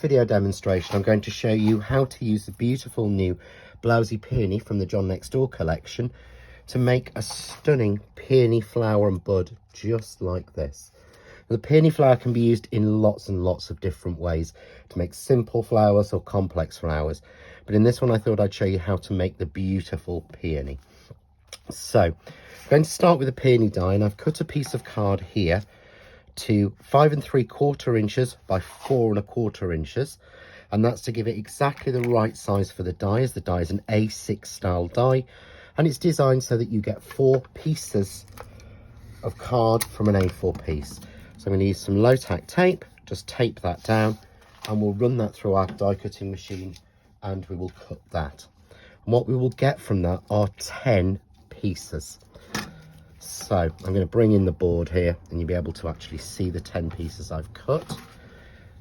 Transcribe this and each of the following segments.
video demonstration, I'm going to show you how to use the beautiful new Blousy Peony from the John Next Door collection to make a stunning peony flower and bud just like this. The peony flower can be used in lots and lots of different ways to make simple flowers or complex flowers. But in this one, I thought I'd show you how to make the beautiful peony. So I'm going to start with a peony die, and I've cut a piece of card here to 5 3/4 inches by 4 1/4 inches, and that's to give it exactly the right size for the die, as the die is an A6 style die, and it's designed so that you get 4 pieces of card from an A4 piece. So I'm going to use some low tack tape, just tape that down, and we'll run that through our die cutting machine and we will cut that. And what we will get from that are 10 pieces. So I'm going to bring in the board here and you'll be able to actually see the 10 pieces I've cut.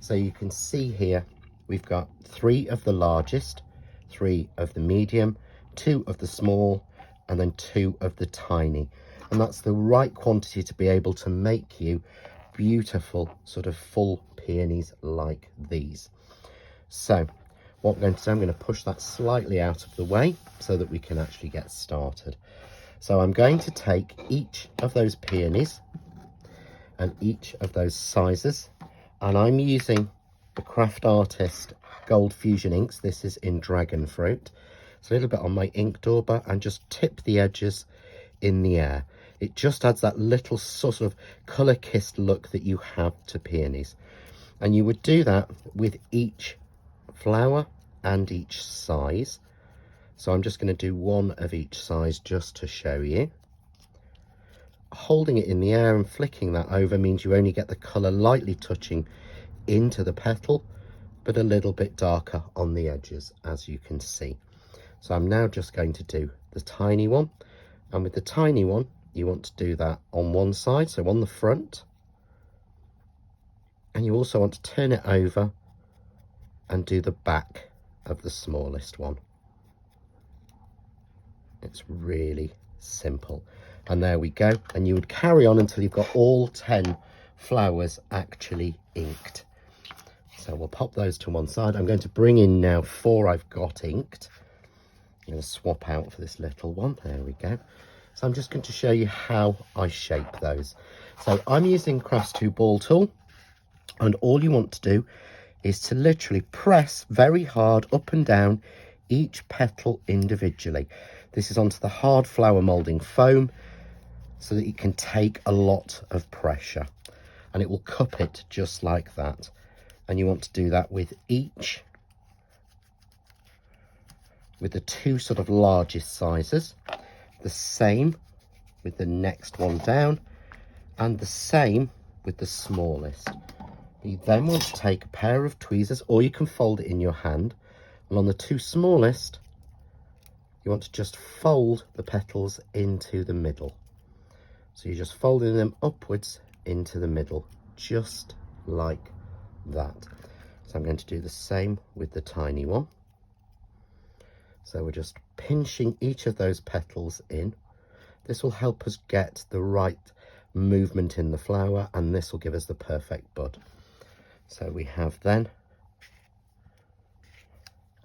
So you can see here we've got 3 of the largest, 3 of the medium, 2 of the small, and then 2 of the tiny. And that's the right quantity to be able to make you beautiful sort of full peonies like these. So what I'm going to do, I'm going to push that slightly out of the way so that we can actually get started. So I'm going to take each of those peonies and each of those sizes, and I'm using the Craft Artist Gold Fusion inks. This is in Dragon Fruit. It's a little bit on my ink dauber, and just tip the edges in the air. It just adds that little sort of colour-kissed look that you have to peonies. And you would do that with each flower and each size. So I'm just going to do 1 of each size just to show you. Holding it in the air and flicking that over means you only get the colour lightly touching into the petal, but a little bit darker on the edges, as you can see. So I'm now just going to do the tiny one, and with the tiny one you want to do that on one side, so on the front, and you also want to turn it over and do the back of the smallest one. It's really simple. And there we go. And you would carry on until you've got all 10 flowers actually inked. So we'll pop those to one side. I'm going to bring in now 4 I've got inked. I'm going to swap out for this little one. There we go. So I'm just going to show you how I shape those. So I'm using Crafts 2 ball tool, and all you want to do is to literally press very hard up and down each petal individually. This is onto the hard flower moulding foam so that it can take a lot of pressure, and it will cup it just like that. And you want to do that with each, with the 2 sort of largest sizes, the same with the next one down, and the same with the smallest. You then want to take a pair of tweezers, or you can fold it in your hand, and on the 2 smallest you want to just fold the petals into the middle. So you're just folding them upwards into the middle, just like that. So I'm going to do the same with the tiny one. So we're just pinching each of those petals in. This will help us get the right movement in the flower, and this will give us the perfect bud. So we have then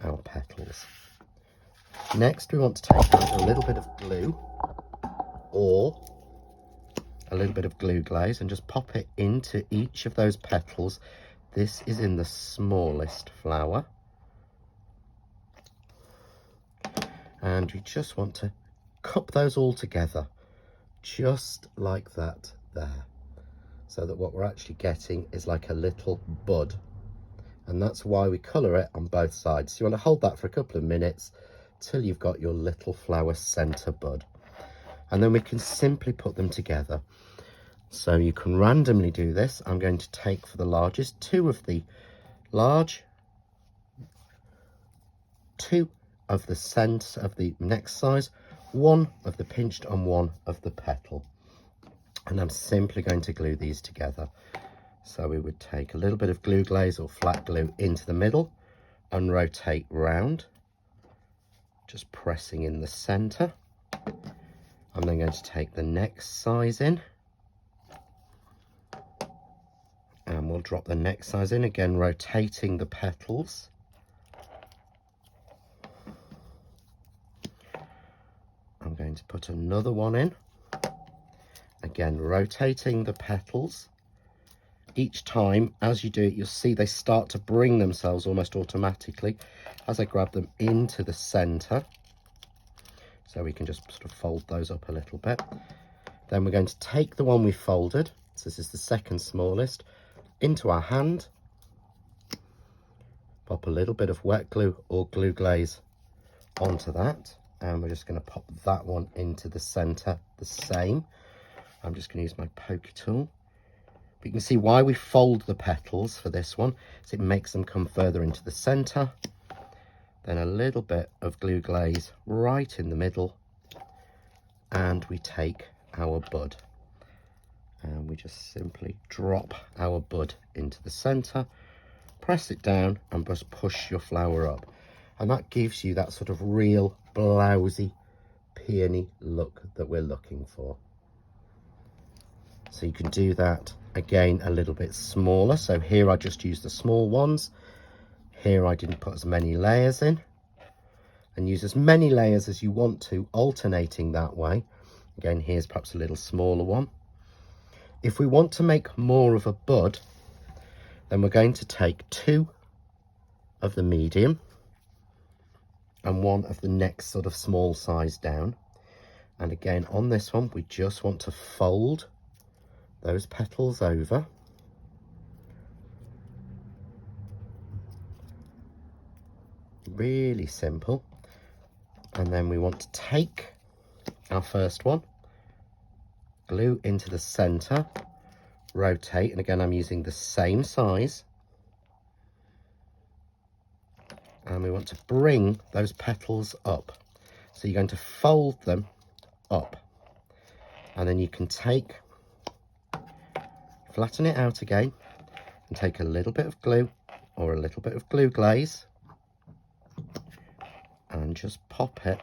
our petals. Next we want to take a little bit of glue or a little bit of glue glaze and just pop it into each of those petals. This is in the smallest flower, and we just want to cup those all together just like that there, so that what we're actually getting is like a little bud. And that's why we colour it on both sides. So you want to hold that for a couple of minutes till you've got your little flower centre bud, and then we can simply put them together. So you can randomly do this. I'm going to take, for the largest, 2 of the large, 2 of the scent of the next size, 1 of the pinched, and 1 of the petal. And I'm simply going to glue these together. So we would take a little bit of glue glaze or flat glue into the middle and rotate round, just pressing in the center. I'm then going to take the next size in And we'll drop the next size in, again rotating the petals. I'm going to put another one in, again rotating the petals. Each time as you do it, you'll see they start to bring themselves almost automatically as I grab them into the center. So we can just sort of fold those up a little bit. Then we're going to take the one we folded, so this is the second smallest, into our hand, pop a little bit of wet glue or glue glaze onto that, and we're just going to pop that one into the center the same. I'm just going to use my poker tool. But you can see why we fold the petals for this one, is it makes them come further into the center. Then a little bit of glue glaze right in the middle, and we take our bud. And we just simply drop our bud into the center, press it down and just push your flower up. And that gives you that sort of real blousy peony look that we're looking for. So you can do that again a little bit smaller. So here I just used the small ones. Here I didn't put as many layers in. And use as many layers as you want to, alternating that way. Again, here's perhaps a little smaller one. If we want to make more of a bud, then we're going to take 2 of the medium and 1 of the next sort of small size down. And again, on this one, we just want to fold those petals over. Really simple. And then we want to take our first one, glue into the center, rotate, and again I'm using the same size, and we want to bring those petals up. So you're going to fold them up, and then you can take, flatten it out again, and take a little bit of glue or a little bit of glue glaze and just pop it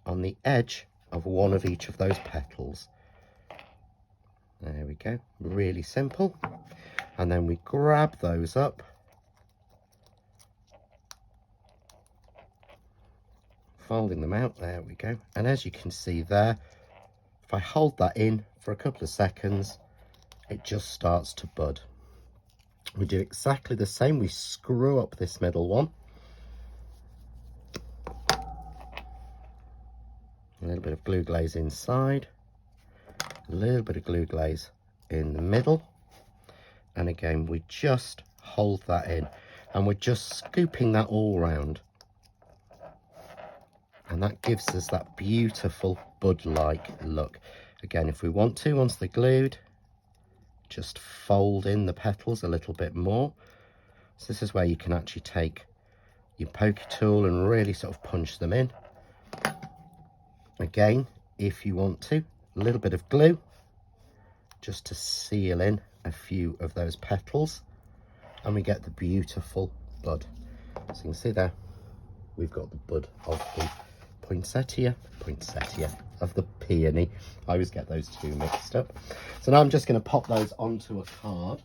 on the edge of one of each of those petals. There we go, really simple. And then we grab those up, folding them out, there we go. And as you can see there, if I hold that in for a couple of seconds, it just starts to bud. We do exactly the same, we screw up this middle one. A little bit of glue glaze inside, a little bit of glue glaze in the middle, and again we just hold that in and we're just scooping that all round, and that gives us that beautiful bud-like look. Again, if we want to, once they're glued, just fold in the petals a little bit more. So this is where you can actually take your poker tool and really sort of punch them in. Again, if you want to, a little bit of glue just to seal in a few of those petals, and we get the beautiful bud. So you can see there, we've got the bud of the poinsettia of the peony. I always get those two mixed up. So now I'm just going to pop those onto a card.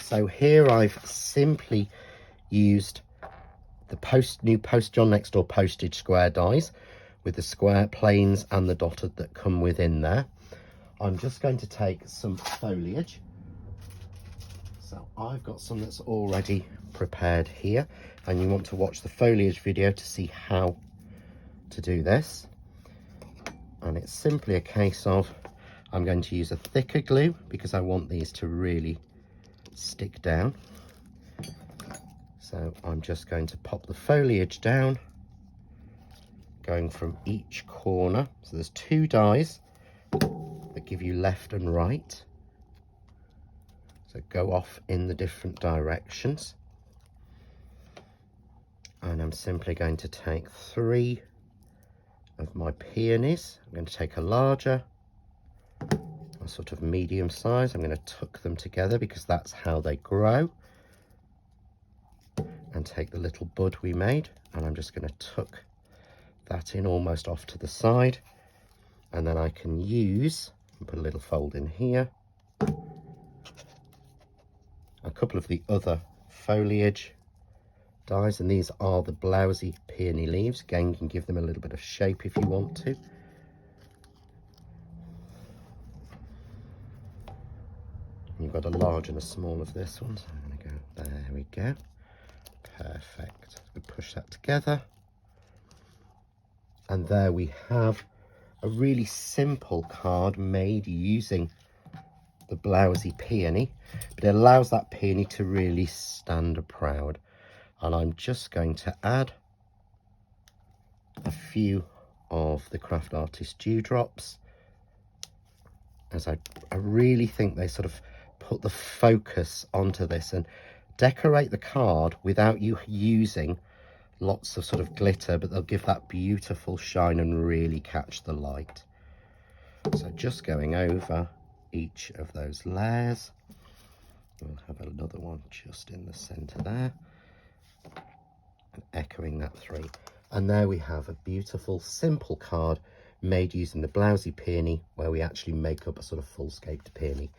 So here I've simply used the new Post John Next Door postage square dies with the square planes and the dotted that come within there. I'm just going to take some foliage. So I've got some that's already prepared here, and you want to watch the foliage video to see how to do this. And it's simply a case of, I'm going to use a thicker glue because I want these to really stick down. So I'm just going to pop the foliage down, going from each corner. So there's 2 dies that give you left and right. So go off in the different directions. And I'm simply going to take 3 of my peonies. I'm going to take a larger, a sort of medium size. I'm going to tuck them together because that's how they grow. And take the little bud we made, and I'm just going to tuck that in almost off to the side, and then I can use and put a little fold in here couple of the other foliage dies, and these are the Blousy Peony leaves. Again, you can give them a little bit of shape if you want to. You've got a large and a small of this one, so I'm going to go, there we go. Perfect. We push that together. And there we have a really simple card made using the Blousy Peony, but it allows that peony to really stand proud. And I'm just going to add a few of the Craft Artist Dewdrops, as I really think they sort of put the focus onto this and decorate the card without you using lots of sort of glitter, but they'll give that beautiful shine and really catch the light. So just going over each of those layers, we'll have another one just in the center there and echoing that through. And there we have a beautiful simple card made using the Blousy Peony, where we actually make up a sort of full-scaped peony.